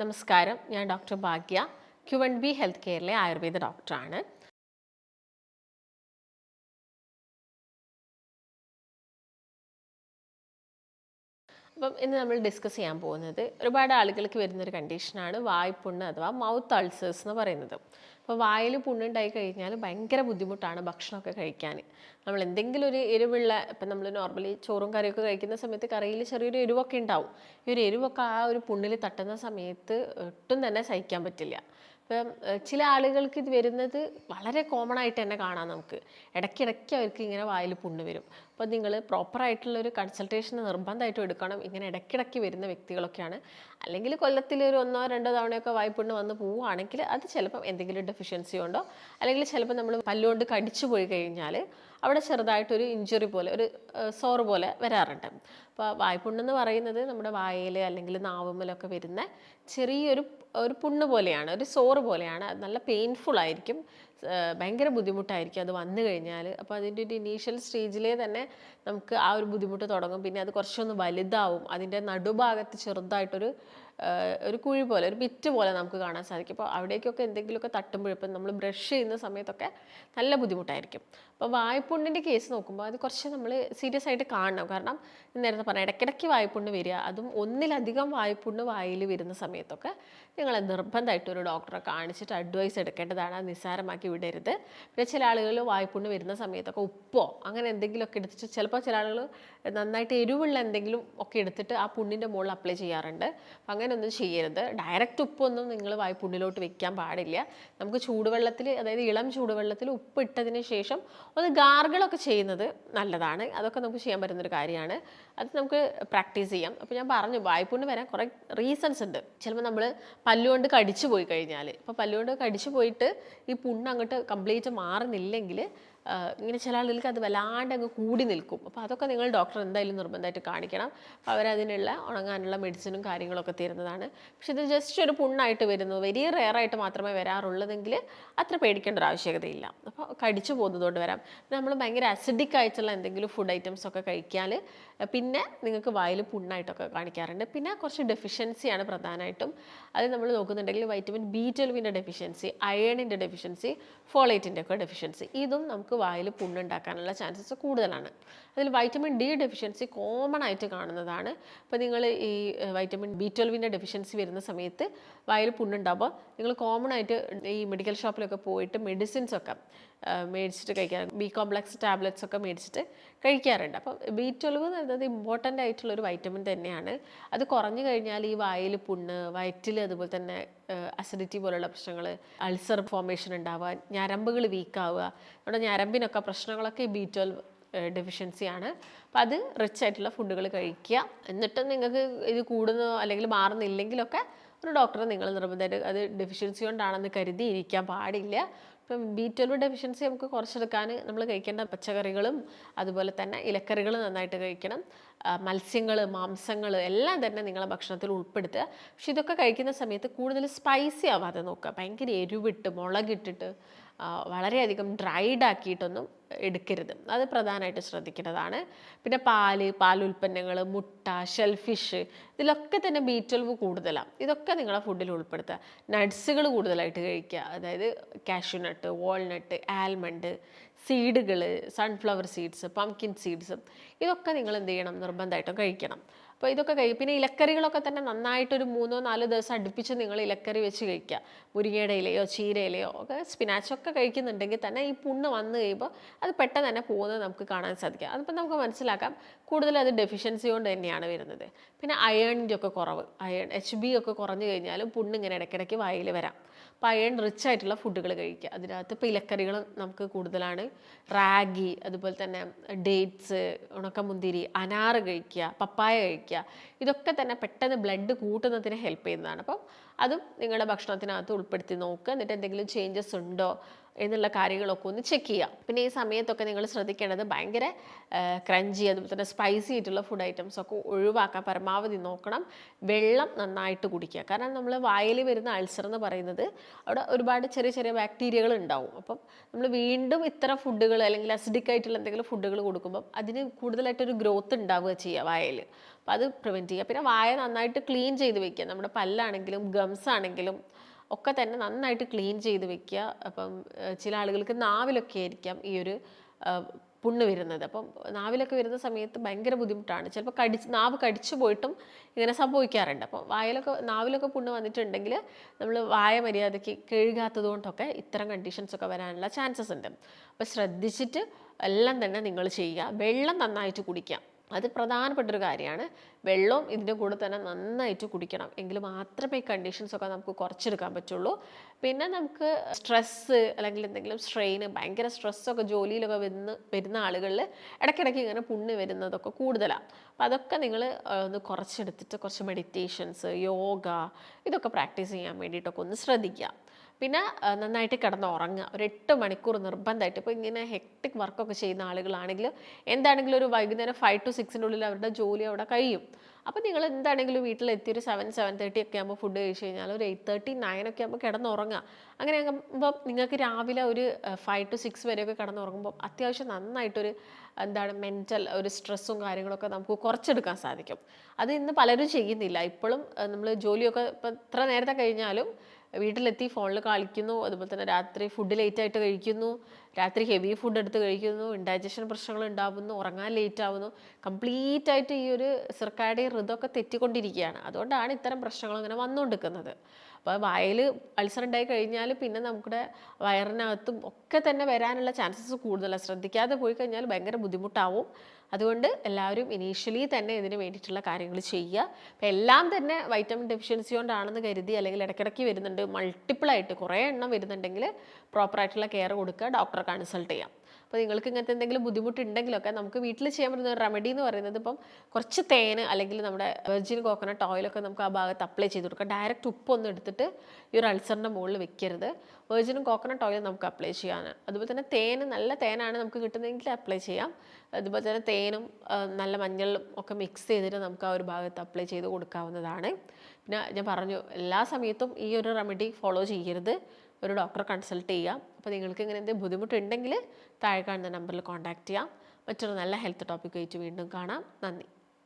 നമസ്കാരം, ഞാൻ ഡോക്ടർ ഭാഗ്യ, Q&B health കെയറിലെ Ayurveda ഡോക്ടറാണ്. അപ്പം ഇന്ന് നമ്മൾ ഡിസ്കസ് ചെയ്യാൻ പോകുന്നത് ഒരുപാട് ആളുകൾക്ക് വരുന്നൊരു കണ്ടീഷനാണ് വായ്പുണ്ണ് അഥവാ മൗത്ത് അൾസേഴ്സ് എന്ന് പറയുന്നത്. അപ്പോൾ വായിൽ പുണ്ണുണ്ടായി കഴിഞ്ഞാൽ ഭയങ്കര ബുദ്ധിമുട്ടാണ് ഭക്ഷണമൊക്കെ കഴിക്കാൻ. നമ്മൾ എന്തെങ്കിലും ഒരു എരിവുള്ള, ഇപ്പം നമ്മൾ നോർമലി ചോറും കറിയൊക്കെ കഴിക്കുന്ന സമയത്ത് കറിയിൽ ചെറിയൊരു എരിവൊക്കെ ഉണ്ടാവും. ഈ ഒരു എരിവൊക്കെ ആ ഒരു പുണ്ണിൽ തട്ടുന്ന സമയത്ത് ഒട്ടും തന്നെ സഹിക്കാൻ പറ്റില്ല. ഇപ്പം ചില ആളുകൾക്ക് ഇത് വരുന്നത് വളരെ കോമൺ ആയിട്ട് തന്നെ കാണാം. നമുക്ക് ഇടയ്ക്കിടയ്ക്ക് അവർക്ക് ഇങ്ങനെ വായിൽ പുണ്ണ് വരും. അപ്പോൾ നിങ്ങൾ പ്രോപ്പറായിട്ടുള്ളൊരു കൺസൾട്ടേഷൻ നിർബന്ധമായിട്ടും എടുക്കണം. ഇങ്ങനെ ഇടയ്ക്കിടയ്ക്ക് വരുന്ന വ്യക്തികളൊക്കെയാണ്. അല്ലെങ്കിൽ കൊല്ലത്തിൽ ഒരു 1-2 തവണയൊക്കെ വായ്പുണ്ണ് വന്ന് പോവുകയാണെങ്കിൽ അത് ചിലപ്പം എന്തെങ്കിലും ഡെഫിഷ്യൻസി ഉണ്ടോ, അല്ലെങ്കിൽ ചിലപ്പോൾ നമ്മൾ പല്ലുകൊണ്ട് കടിച്ചു പോയി കഴിഞ്ഞാൽ അവിടെ ചെറുതായിട്ടൊരു ഇഞ്ചുറി പോലെ, ഒരു സോറ് പോലെ വരാറുണ്ട്. അപ്പോൾ വായ്പുണ്ണെന്ന് പറയുന്നത് നമ്മുടെ വായയിൽ അല്ലെങ്കിൽ നാവുമ്മലൊക്കെ വരുന്ന ചെറിയൊരു പുണ്ണ് പോലെയാണ്, ഒരു സോറ് പോലെയാണ്. അത് നല്ല പെയിൻഫുൾ ആയിരിക്കും, ഭയങ്കര ബുദ്ധിമുട്ടായിരിക്കും അത് വന്നു കഴിഞ്ഞാൽ. അപ്പോൾ അതിൻ്റെ ഒരു ഇനീഷ്യൽ സ്റ്റേജിലേ തന്നെ നമുക്ക് ആ ഒരു ബുദ്ധിമുട്ട് തുടങ്ങും. പിന്നെ അത് കുറച്ചൊന്ന് വലുതാവും. അതിൻ്റെ നടുഭാഗത്ത് ചെറുതായിട്ടൊരു കുഴി പോലെ, ഒരു പിറ്റ് പോലെ നമുക്ക് കാണാൻ സാധിക്കും. അപ്പോൾ അവിടേക്കൊക്കെ എന്തെങ്കിലുമൊക്കെ തട്ടുമ്പോഴും, ഇപ്പം നമ്മൾ ബ്രഷ് ചെയ്യുന്ന സമയത്തൊക്കെ നല്ല ബുദ്ധിമുട്ടായിരിക്കും. അപ്പോൾ വായ്പുണ്ണിൻ്റെ കേസ് നോക്കുമ്പോൾ അത് കുറച്ച് നമ്മൾ സീരിയസ് ആയിട്ട് കാണണം. കാരണം നേരത്തെ പറഞ്ഞാൽ ഇടയ്ക്കിടയ്ക്ക് വായ്പുണ്ണ് വരിക, അതും ഒന്നിലധികം വായ്പുണ്ണ് വായിൽ വരുന്ന സമയത്തൊക്കെ നിങ്ങൾ നിർബന്ധമായിട്ട് ഒരു ഡോക്ടറെ കാണിച്ചിട്ട് അഡ്വൈസ് എടുക്കേണ്ടതാണ്. അത് നിസ്സാരമാക്കി വിടരുത്. പിന്നെ ചില ആളുകൾ വായ്പുണ്ണ് വരുന്ന സമയത്തൊക്കെ ഉപ്പോ അങ്ങനെ എന്തെങ്കിലുമൊക്കെ എടുത്തിട്ട്, ചിലപ്പോൾ ചില ആളുകൾ നന്നായിട്ട് എരിവുള്ള എന്തെങ്കിലും ഒക്കെ എടുത്തിട്ട് ആ പുണ്ണിൻ്റെ മുകളിൽ അപ്ലൈ ചെയ്യാറുണ്ട്. അങ്ങനെയൊന്നും ചെയ്യരുത്. ഡയറക്റ്റ് ഉപ്പൊന്നും നിങ്ങൾ വായ്പുണ്ണിലോട്ട് വെക്കാൻ പാടില്ല. നമുക്ക് ചൂടുവെള്ളത്തിൽ, അതായത് ഇളം ചൂടുവെള്ളത്തിൽ ഉപ്പ് ഇട്ടതിന് ശേഷം ഒന്ന് ഗാർഗിളൊക്കെ ചെയ്യുന്നത് നല്ലതാണ്. അതൊക്കെ നമുക്ക് ചെയ്യാൻ പറ്റുന്നൊരു കാര്യമാണ്. അത് നമുക്ക് പ്രാക്ടീസ് ചെയ്യാം. അപ്പോൾ ഞാൻ പറഞ്ഞു, വായ്പുണ്ണ് വരാൻ കുറേ റീസൺസ് ഉണ്ട്. ചിലപ്പോൾ നമ്മൾ പല്ലുകൊണ്ട് കടിച്ചു പോയി കഴിഞ്ഞാൽ, ഇപ്പോൾ പല്ലുകൊണ്ട് കടിച്ചു പോയിട്ട് ഈ പുണ്ണ് അങ്ങോട്ട് കംപ്ലീറ്റ് മാറുന്നില്ലെങ്കിൽ ഇങ്ങനെ ചില ആളുകൾക്ക് അത് വല്ലാണ്ട് അങ്ങ് കൂടി നിൽക്കും. അപ്പോൾ അതൊക്കെ നിങ്ങൾ ഡോക്ടർ എന്തായാലും നിർബന്ധമായിട്ട് കാണിക്കണം. അപ്പോൾ അവരതിനുള്ള ഉണങ്ങാനുള്ള മെഡിസിനും കാര്യങ്ങളൊക്കെ തരുന്നതാണ്. പക്ഷെ ഇത് ജസ്റ്റ് ഒരു പുണ്ണായിട്ട് വരുന്നു, വെരി റെയറായിട്ട് മാത്രമേ വരാറുള്ളതെങ്കിൽ അത്ര പേടിക്കേണ്ട ഒരു ആവശ്യകതയില്ല. അപ്പോൾ കടിച്ചു പോകുന്നതുകൊണ്ട് വരാം. നമ്മൾ ഭയങ്കര അസിഡിക് ആയിട്ടുള്ള എന്തെങ്കിലും ഫുഡ് ഐറ്റംസ് ഒക്കെ കഴിക്കാൻ പിന്നെ നിങ്ങൾക്ക് വായിൽ പുണ്ണായിട്ടൊക്കെ കാണിക്കാറുണ്ട്. പിന്നെ കുറച്ച് ഡെഫിഷ്യൻസിയാണ് പ്രധാനമായിട്ടും. അത് നമ്മൾ നോക്കുന്നുണ്ടെങ്കിൽ വൈറ്റമിൻ B12 ഡെഫിഷ്യൻസി, അയേണിൻ്റെ ഡെഫിഷ്യൻസി, ഫോളേറ്റിൻ്റെ ഒക്കെ ഡെഫിഷ്യൻസി, ഇതും നമുക്ക് വായിൽ പുണ്ണുണ്ടാക്കാനുള്ള ചാൻസസ് കൂടുതലാണ്. അതിൽ വൈറ്റമിൻ D ഡെഫിഷ്യൻസി കോമൺ ആയിട്ട് കാണുന്നതാണ്. അപ്പോൾ നിങ്ങൾ ഈ വൈറ്റമിൻ B12 ഡെഫിഷ്യൻസി വരുന്ന സമയത്ത് വായിൽ പുണ്ണുണ്ടാകുമ്പോൾ നിങ്ങൾ കോമൺ ആയിട്ട് ഈ മെഡിക്കൽ ഷോപ്പിലൊക്കെ പോയിട്ട് മെഡിസിൻസ് ഒക്കെ മേടിച്ചിട്ട് കഴിക്കാറുണ്ട്. B കോംപ്ലക്സ് ടാബ്ലറ്റ്സ് ഒക്കെ മേടിച്ചിട്ട് കഴിക്കാറുണ്ട്. അപ്പം B12 എന്ന് പറയുന്നത് ഇമ്പോർട്ടൻ്റ് ആയിട്ടുള്ളൊരു വൈറ്റമിൻ തന്നെയാണ്. അത് കുറഞ്ഞു കഴിഞ്ഞാൽ ഈ വായിൽ പുണ്ണ്, വയറ്റിൽ അതുപോലെ തന്നെ അസിഡിറ്റി പോലുള്ള പ്രശ്നങ്ങൾ, അൾസർ ഫോർമേഷൻ ഉണ്ടാവുക, ഞരമ്പുകൾ വീക്കാവുക, നമ്മുടെ ഞരമ്പിനൊക്കെ പ്രശ്നങ്ങളൊക്കെ B12 ഡെഫിഷ്യൻസിയാണ്. അപ്പം അത് റിച്ച് ആയിട്ടുള്ള ഫുഡുകൾ കഴിക്കുക. എന്നിട്ടും നിങ്ങൾക്ക് ഇത് കൂടുന്നോ അല്ലെങ്കിൽ മാറുന്നില്ലെങ്കിലൊക്കെ ഒരു ഡോക്ടറെ നിങ്ങൾ നിർബന്ധമായിട്ട്, അത് ഡെഫിഷ്യൻസി കൊണ്ടാണെന്ന് കരുതി ഇരിക്കാൻ പാടില്ല. ഇപ്പം B12 ഡെഫിഷ്യൻസി നമുക്ക് കുറച്ചെടുക്കാൻ നമ്മൾ കഴിക്കേണ്ട പച്ചക്കറികളും അതുപോലെ തന്നെ ഇലക്കറികൾ നന്നായിട്ട് കഴിക്കണം. മത്സ്യങ്ങൾ, മാംസങ്ങൾ എല്ലാം തന്നെ നിങ്ങളെ ഭക്ഷണത്തിൽ ഉൾപ്പെടുത്തുക. പക്ഷെ ഇതൊക്കെ കഴിക്കുന്ന സമയത്ത് കൂടുതൽ സ്പൈസി ആവാതെ നോക്കുക. ഭയങ്കര എരിവിട്ട് മുളകിട്ടിട്ട് വളരെയധികം ഡ്രൈഡ് ആക്കിയിട്ടൊന്നും എടുക്കരുത്. അത് പ്രധാനമായിട്ട് ശ്രദ്ധിക്കേണ്ടതാണ്. പിന്നെ പാലുൽപ്പന്നങ്ങൾ, മുട്ട, ഷെൽഫിഷ്, ഇതിലൊക്കെ തന്നെ B12 കൂടുതലാണ്. ഇതൊക്കെ നിങ്ങളെ ഫുഡിൽ ഉൾപ്പെടുത്തുക. നട്ട്സുകൾ കൂടുതലായിട്ട് കഴിക്കുക. അതായത് കാഷ്യൂനട്ട്, വാൾനട്ട്, ആൽമണ്ട്, സീഡുകൾ, സൺഫ്ലവർ സീഡ്സ്, പംകിൻ സീഡ്സ്, ഇതൊക്കെ നിങ്ങൾ എന്ത് ചെയ്യണം, നിർബന്ധമായിട്ടും കഴിക്കണം. അപ്പോൾ ഇതൊക്കെ പിന്നെ ഇലക്കറികളൊക്കെ തന്നെ നന്നായിട്ടൊരു 3-4 ദിവസം അടുപ്പിച്ച് നിങ്ങൾ ഇലക്കറി വെച്ച് കഴിക്കുക. മുരിങ്ങയുടെ ഇലയോ ചീരയിലയോ ഒക്കെ, സ്പിനാച്ചൊക്കെ കഴിക്കുന്നുണ്ടെങ്കിൽ തന്നെ ഈ പുണ്ണ് വന്നു കഴിയുമ്പോൾ അത് പെട്ടെന്ന് തന്നെ പോകുന്നത് നമുക്ക് കാണാൻ സാധിക്കും. അതിപ്പോൾ നമുക്ക് മനസ്സിലാക്കാം കൂടുതൽ അത് ഡെഫിഷ്യൻസി കൊണ്ട് തന്നെയാണ് വരുന്നത്. പിന്നെ അയേണിൻ്റെ ഒക്കെ കുറവ്, HB ഒക്കെ കുറഞ്ഞു കഴിഞ്ഞാലും പുണ്ണ് ഇങ്ങനെ ഇടയ്ക്കിടയ്ക്ക് വായിൽ വരാം. അപ്പോൾ അയേൺ റിച്ച് ആയിട്ടുള്ള ഫുഡുകൾ കഴിക്കുക. അതിനകത്ത് ഇപ്പോൾ ഇലക്കറികൾ നമുക്ക് കൂടുതലാണ്. റാഗി, അതുപോലെ തന്നെ ഡേറ്റ്സ്, ഉണക്കമുന്തിരി, അനാറ് കഴിക്കുക, പപ്പായ കഴിക്കുക. ഇതൊക്കെ തന്നെ പെട്ടെന്ന് ബ്ലഡ് കൂട്ടുന്നതിന് ഹെൽപ്പ് ചെയ്യുന്നതാണ്. അപ്പം അതും നിങ്ങളുടെ ഭക്ഷണത്തിനകത്ത് ഉൾപ്പെടുത്തി നോക്കുക. എന്നിട്ട് എന്തെങ്കിലും ചേഞ്ചസ് ഉണ്ടോ, എന്നുള്ള കാര്യങ്ങളൊക്കെ ഒന്ന് ചെക്ക് ചെയ്യുക. പിന്നെ ഈ സമയത്തൊക്കെ നിങ്ങൾ ശ്രദ്ധിക്കേണ്ടത് ഭയങ്കര ക്രഞ്ചി അതുപോലെ തന്നെ സ്പൈസി ആയിട്ടുള്ള ഫുഡ് ഐറ്റംസ് ഒക്കെ ഒഴിവാക്കാൻ പരമാവധി നോക്കണം. വെള്ളം നന്നായിട്ട് കുടിക്കുക. കാരണം നമ്മൾ വായിൽ വരുന്ന അൾസർ എന്ന് പറയുന്നത് അവിടെ ഒരുപാട് ചെറിയ ചെറിയ ബാക്ടീരിയകൾ ഉണ്ടാവും. അപ്പം നമ്മൾ വീണ്ടും ഇത്തരം ഫുഡുകൾ അല്ലെങ്കിൽ അസിഡിക് ആയിട്ടുള്ള എന്തെങ്കിലും ഫുഡുകൾ കൊടുക്കുമ്പം അതിന് കൂടുതലായിട്ടൊരു ഗ്രോത്ത് ഉണ്ടാവുക ചെയ്യുക വായയിൽ. അപ്പോൾ അത് പ്രിവെൻറ്റ് ചെയ്യുക. പിന്നെ വായ നന്നായിട്ട് ക്ലീൻ ചെയ്ത് വെക്കുക. നമ്മുടെ പല്ലാണെങ്കിലും ഗംസ് ആണെങ്കിലും ഒക്കെ തന്നെ നന്നായിട്ട് ക്ലീൻ ചെയ്ത് വെക്കുക. അപ്പം ചില ആളുകൾക്ക് നാവിലൊക്കെ ആയിരിക്കാം ഈ ഒരു പുണ്ണ് വരുന്നത്. അപ്പം നാവിലൊക്കെ വരുന്ന സമയത്ത് ഭയങ്കര ബുദ്ധിമുട്ടാണ്. ചിലപ്പോൾ നാവ് കടിച്ചു പോയിട്ടും ഇങ്ങനെ സംഭവിക്കാറുണ്ട്. അപ്പോൾ നാവിലൊക്കെ പുണ്ണ് വന്നിട്ടുണ്ടെങ്കിൽ നമ്മൾ വായ മര്യാദയ്ക്ക് കഴുകാത്തത് കൊണ്ടൊക്കെ ഇത്തരം കണ്ടീഷൻസൊക്കെ വരാനുള്ള ചാൻസസ് ഉണ്ട്. അപ്പോൾ ശ്രദ്ധിച്ചിട്ട് എല്ലാം തന്നെ നിങ്ങൾ ചെയ്യുക. വെള്ളം നന്നായിട്ട് കുടിക്കുക. അത് പ്രധാനപ്പെട്ടൊരു കാര്യമാണ്. വെള്ളവും ഇതിൻ്റെ കൂടെ തന്നെ നന്നായിട്ട് കുടിക്കണം. എങ്കിൽ മാത്രമേ ഈ കണ്ടീഷൻസൊക്കെ നമുക്ക് കുറച്ചെടുക്കാൻ പറ്റുള്ളൂ. പിന്നെ നമുക്ക് സ്ട്രെസ്സ് അല്ലെങ്കിൽ എന്തെങ്കിലും സ്ട്രെയിന് ഭയങ്കര സ്ട്രെസ്സൊക്കെ ജോലിയിലൊക്കെ വരുന്ന ആളുകളിൽ ഇടയ്ക്കിടയ്ക്ക് ഇങ്ങനെ പുണ്ണ് വരുന്നതൊക്കെ കൂടുതലാണ്. അപ്പോൾ അതൊക്കെ നിങ്ങൾ ഒന്ന് കുറച്ചെടുത്തിട്ട് കുറച്ച് മെഡിറ്റേഷൻസ്, യോഗ ഇതൊക്കെ പ്രാക്ടീസ് ചെയ്യാൻ വേണ്ടിയിട്ടൊക്കെ ഒന്ന് ശ്രദ്ധിക്കുക. പിന്നെ നന്നായിട്ട് കിടന്ന് ഉറങ്ങുക. ഒരു 8 മണിക്കൂർ നിർബന്ധമായിട്ട്. ഇപ്പോൾ ഇങ്ങനെ ഹെക്ടിക് വർക്കൊക്കെ ചെയ്യുന്ന ആളുകളാണെങ്കിൽ എന്താണെങ്കിലും ഒരു വൈകുന്നേരം 5 to 6 അവരുടെ ജോലി അവിടെ കഴിയും. അപ്പോൾ നിങ്ങൾ എന്താണെങ്കിലും വീട്ടിലെത്തി ഒരു 7-7:30 ഒക്കെ ആകുമ്പോൾ ഫുഡ് കഴിച്ച് കഴിഞ്ഞാൽ ഒരു 8:30, 9 ഒക്കെ ആകുമ്പോൾ കിടന്നുറങ്ങുക. അങ്ങനെ ആകുമ്പോൾ നിങ്ങൾക്ക് രാവിലെ ഒരു 5 to 6 വരെയൊക്കെ കിടന്നുറങ്ങുമ്പോൾ അത്യാവശ്യം നന്നായിട്ടൊരു മെൻ്റൽ ഒരു സ്ട്രെസ്സും കാര്യങ്ങളൊക്കെ നമുക്ക് കുറച്ചെടുക്കാൻ സാധിക്കും. അത് ഇന്ന് പലരും ചെയ്യുന്നില്ല. ഇപ്പോഴും നമ്മൾ ജോലിയൊക്കെ ഇപ്പം എത്ര നേരത്തെ കഴിഞ്ഞാലും വീട്ടിലെത്തി ഫോണിൽ കളിക്കുന്നു. അതുപോലെ തന്നെ രാത്രി ഫുഡ് ലേറ്റായിട്ട് കഴിക്കുന്നു, രാത്രി ഹെവി ഫുഡ് എടുത്ത് കഴിക്കുന്നു, ഇൻഡൈജഷൻ പ്രശ്നങ്ങൾ ഉണ്ടാവുന്നു, ഉറങ്ങാൻ ലേറ്റ് ആവുന്നു. കംപ്ലീറ്റ് ആയിട്ട് ഈ ഒരു സിർക്കാഡിയൻ ഋതമൊക്കെ തെറ്റിക്കൊണ്ടിരിക്കുകയാണ്. അതുകൊണ്ടാണ് ഇത്തരം പ്രശ്നങ്ങൾ ഇങ്ങനെ വന്നുകൊണ്ടിരിക്കുന്നത്. അപ്പോൾ വായിൽ അൾസർ ഉണ്ടായി കഴിഞ്ഞാൽ പിന്നെ നമ്മുടെ വയറിനകത്തും ഒക്കെ തന്നെ വരാനുള്ള ചാൻസസ് കൂടുതലാണ്. ശ്രദ്ധിക്കാതെ പോയി കഴിഞ്ഞാൽ ഭയങ്കര ബുദ്ധിമുട്ടാവും. അതുകൊണ്ട് എല്ലാവരും ഇനീഷ്യലി തന്നെ ഇതിന് വേണ്ടിയിട്ടുള്ള കാര്യങ്ങൾ ചെയ്യുക. അപ്പോൾ എല്ലാം തന്നെ വൈറ്റമിൻ ഡെഫിഷ്യൻസി കൊണ്ടാണെന്ന് കരുതി അല്ലെങ്കിൽ ഇടയ്ക്കിടയ്ക്ക് വരുന്നുണ്ട്, മൾട്ടിപ്പിളായിട്ട് കുറേ എണ്ണം വരുന്നുണ്ടെങ്കിൽ പ്രോപ്പറായിട്ടുള്ള കെയർ കൊടുക്കുക, ഡോക്ടറെ കൺസൾട്ട് ചെയ്യാം. അപ്പോൾ നിങ്ങൾക്ക് ഇങ്ങനത്തെ എന്തെങ്കിലും ബുദ്ധിമുട്ടുണ്ടെങ്കിലൊക്കെ നമുക്ക് വീട്ടിൽ ചെയ്യാൻ പറ്റുന്ന ഒരു റെമഡി എന്ന് പറയുന്നത് ഇപ്പം കുറച്ച് തേന് അല്ലെങ്കിൽ നമ്മുടെ വെർജിൻ കോക്കനട്ട് ഓയിലൊക്കെ നമുക്ക് ആ ഭാഗത്ത് അപ്ലൈ ചെയ്ത് കൊടുക്കാം. ഡയറക്റ്റ് ഉപ്പൊന്നും എടുത്തിട്ട് ഈ ഒരു അൾസറിൻ്റെ മുകളിൽ വെക്കരുത്. വെർജിനും കോക്കനട്ട് ഓയിൽ നമുക്ക് അപ്ലൈ ചെയ്യാൻ. അതുപോലെ തന്നെ നല്ല തേനാണ് നമുക്ക് കിട്ടുന്നതെങ്കിൽ അപ്ലൈ ചെയ്യാം. അതുപോലെ തന്നെ തേനും നല്ല മഞ്ഞളും ഒക്കെ മിക്സ് ചെയ്തിട്ട് നമുക്ക് ആ ഒരു ഭാഗത്ത് അപ്ലൈ ചെയ്ത് കൊടുക്കാവുന്നതാണ്. പിന്നെ ഞാൻ പറഞ്ഞു എല്ലാ സമയത്തും ഈ ഒരു റെമഡി ഫോളോ ചെയ്യരുത്, ഒരു ഡോക്ടറെ കൺസൾട്ട് ചെയ്യാം. അപ്പോൾ നിങ്ങൾക്ക് ഇങ്ങനെ എന്തെങ്കിലും ബുദ്ധിമുട്ടുണ്ടെങ്കിൽ താഴെ കാണുന്ന നമ്പറിൽ കോൺടാക്റ്റ് ചെയ്യാം. മറ്റൊരു നല്ല ഹെൽത്ത് ടോപ്പിക്കായിട്ട് വീണ്ടും കാണാം. നന്ദി.